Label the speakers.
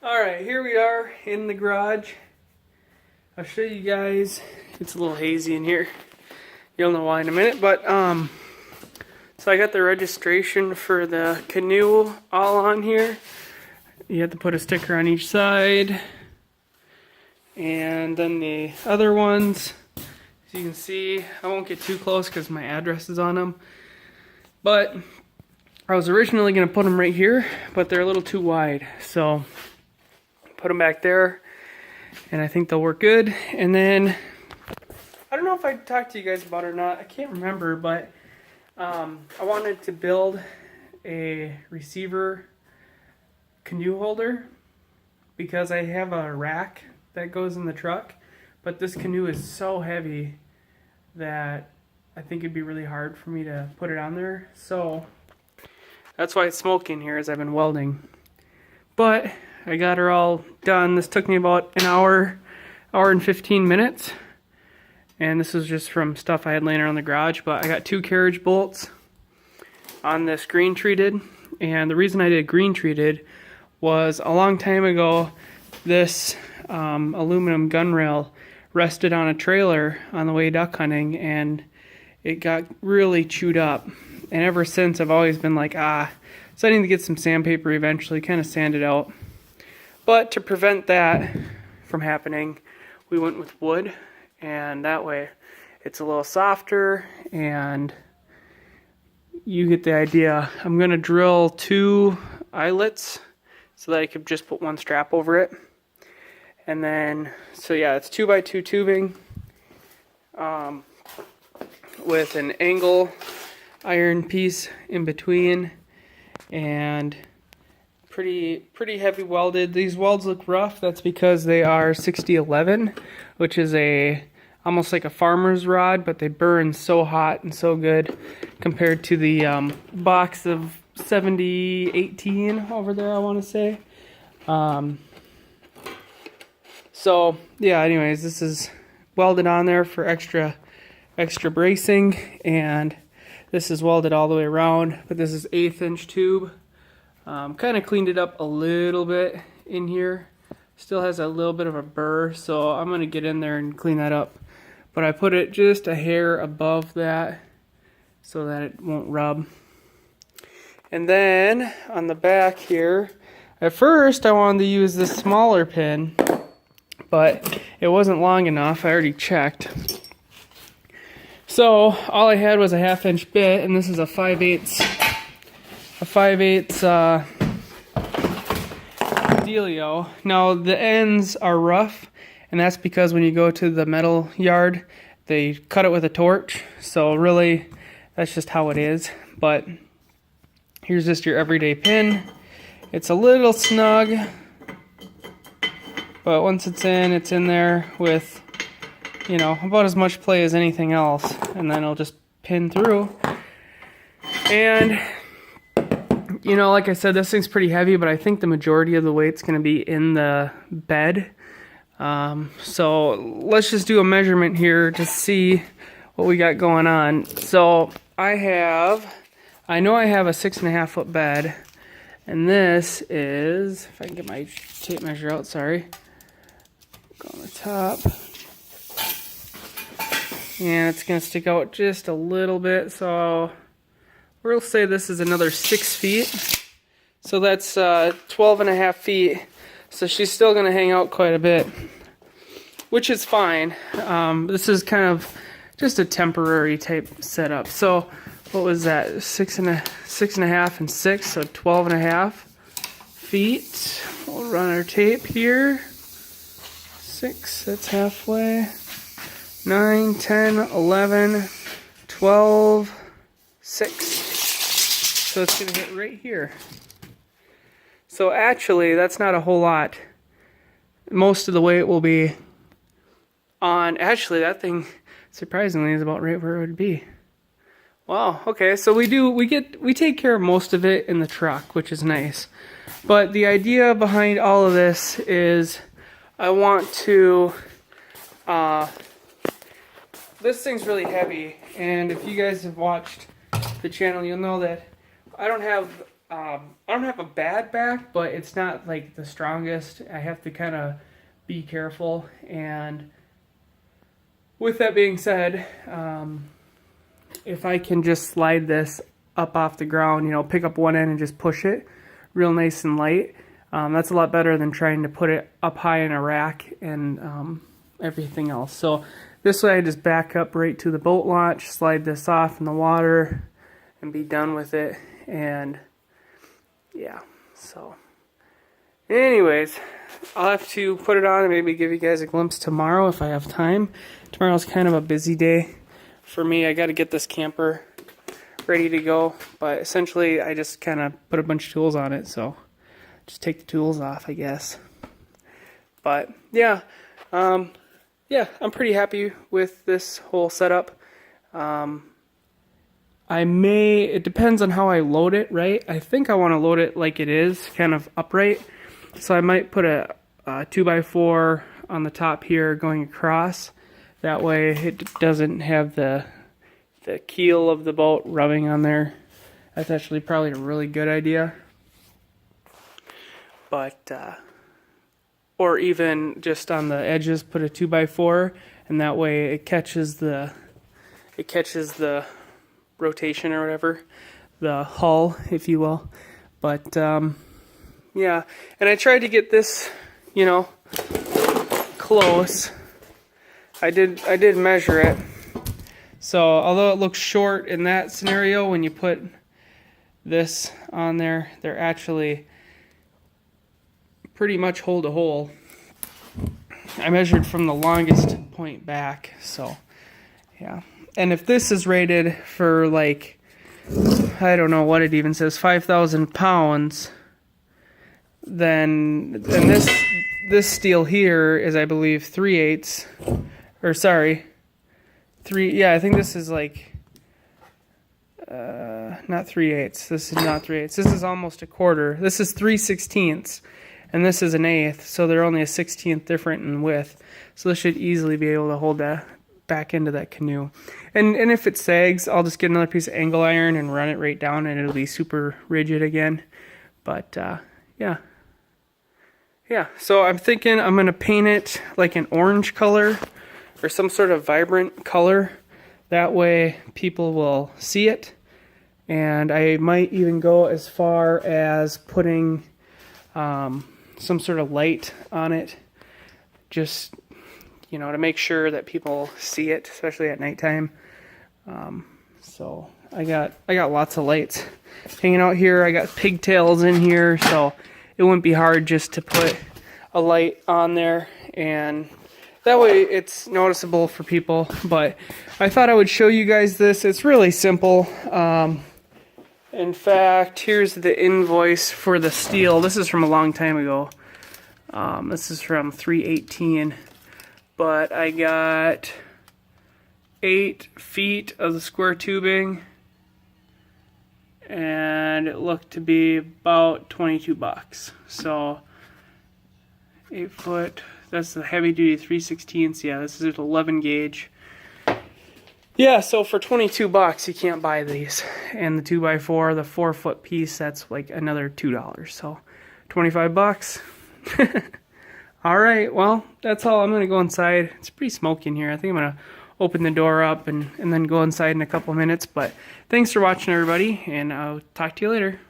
Speaker 1: Alright, here we are in the garage. I'll show you guys. It's a little hazy in here. You'll know why in a minute, but so I got the registration for the Canoe all on here. You have to put a sticker on each side. And then the other ones, as you can see, I won't get too close because my address is on them. But I was originally going to put them right here, but they're a little too wide. So put them back there, and I think they'll work good. And then, I don't know if I talked to you guys about it or not. I can't remember, but I wanted to build a receiver canoe holder because I have a rack that goes in the truck, but this canoe is so heavy that I think it'd be really hard for me to put it on there. So that's why it's smoking here, as I've been welding. But I got her all done. This took me about an hour and 15 minutes. And this is just from stuff I had laying around the garage. But I got 2 carriage bolts on this green treated. And the reason I did green treated was a long time ago, this aluminum gun rail rested on a trailer on the way duck hunting. And it got really chewed up. And ever since, I've always been like, so I need to get some sandpaper eventually, kind of sand it out. But to prevent that from happening, we went with wood, and that way it's a little softer, and you get the idea. I'm going to drill 2 eyelets so that I could just put 1 strap over it. And then, so yeah, it's 2x2 tubing with an angle iron piece in between, and pretty heavy welded. These welds look rough. That's because they are 6011, which is almost like a farmer's rod, but they burn so hot and so good compared to the box of 7018 over there, I want to say. So yeah, anyways, this is welded on there for extra bracing, and this is welded all the way around, but this is 1/8 inch tube. Kind of cleaned it up a little bit in here. Still has a little bit of a burr, so I'm going to get in there and clean that up. But I put it just a hair above that so that it won't rub. And then on the back here, at first I wanted to use this smaller pin, but it wasn't long enough. I already checked. So all I had was a 1/2 inch bit, and this is a 5/8 dealio. Now the ends are rough, and that's because when you go to the metal yard, they cut it with a torch. So really, that's just how it is. But here's just your everyday pin. It's a little snug, but once it's in there with, you know, about as much play as anything else, and then it'll just pin through. And you know, like I said, this thing's pretty heavy, but I think the majority of the weight's going to be in the bed. So let's just do a measurement here to see what we got going on. So I know I have a 6.5 foot bed, and this is, if I can get my tape measure out, sorry. Go on the top. And it's going to stick out just a little bit, so we'll say this is another 6 feet. So that's 12.5 feet. So she's still going to hang out quite a bit, which is fine. This is kind of just a temporary type setup. So what was that? 6.5 and 6, so 12.5 feet. We'll run our tape here. 6, that's halfway. 9, 10, 11, 12, 6. So it's going to hit right here. So actually, that's not a whole lot. Most of the weight will be on. Actually, that thing, surprisingly, is about right where it would be. Wow. Okay, so we take care of most of it in the truck, which is nice. But the idea behind all of this is, I want to. This thing's really heavy, and if you guys have watched the channel, you'll know that I don't have I don't have a bad back, but it's not like the strongest. I have to kind of be careful. And with that being said, if I can just slide this up off the ground, you know, pick up one end and just push it real nice and light, that's a lot better than trying to put it up high in a rack and everything else. So this way I just back up right to the boat launch, slide this off in the water, and be done with it. And yeah, so anyways, I'll have to put it on and maybe give you guys a glimpse tomorrow if I have time. Tomorrow's kind of a busy day for me. I got to get this camper ready to go, but essentially I just kind of put a bunch of tools on it, so just take the tools off, I guess. But yeah, yeah, I'm pretty happy with this whole setup. It depends on how I load it, right? I think I want to load it like it is, kind of upright. So I might put a 2x4 on the top here going across. That way it doesn't have the keel of the boat rubbing on there. That's actually probably a really good idea. But, or even just on the edges put a 2x4, and that way it catches the rotation or whatever, the hull, if you will. But yeah, and I tried to get this, you know, close. I did measure it. So although it looks short in that scenario, when you put this on there, they're actually pretty much hole to hole. I measured from the longest point back, so yeah. And if this is rated for, like, I don't know what it even says, 5,000 pounds, then this steel here is, I believe, 3/8, or sorry, yeah, I think this is like, not 3/8, this is not 3/8, this is almost a quarter, this is 3/16, and this is an 1/8, so they're only a 1/16 different in width, so this should easily be able to hold that back into that canoe. And if it sags, I'll just get another piece of angle iron and run it right down, and it'll be super rigid again. But yeah, so I'm thinking I'm gonna paint it like an orange color or some sort of vibrant color. That way people will see it. And I might even go as far as putting some sort of light on it, just, you know, to make sure that people see it, especially at nighttime. So I got lots of lights hanging out here. I got pigtails in here, so it wouldn't be hard just to put a light on there, and that way it's noticeable for people. But I thought I would show you guys this. It's really simple. In fact, here's the invoice for the steel. This is from a long time ago. This is from 3/18. But I got 8 feet of the square tubing, and it looked to be about 22 bucks. So 8 foot, that's the heavy duty 3/16. Yeah, this is 11 gauge. Yeah, so for 22 bucks you can't buy these. And the 2x4, the 4-foot piece, that's like another $2. So 25 bucks. All right, well, that's all. I'm going to go inside. It's pretty smoky in here. I think I'm going to open the door up and then go inside in a couple minutes. But thanks for watching, everybody, and I'll talk to you later.